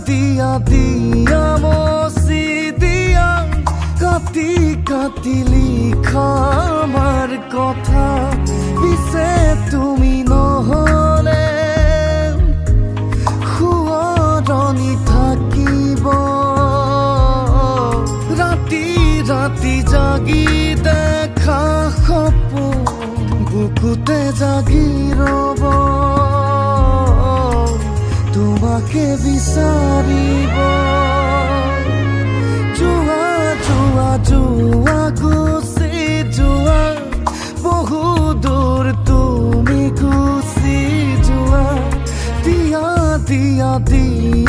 দিয়া দিয়া মচি দিয়া কাটি কাটি লিখা আমার কথা পিছে তুমি নহলে শুৱনি থাকিব ৰাতি ৰাতি জাগি দেখা সপোন বুকুতে জাগি ৰব তোমাকে বিচাৰিব যোৱা যোৱা যোৱা গুচি যোৱা বহু দূৰ তুমি গুচি যোৱা দিয়া দিয়া দিয়া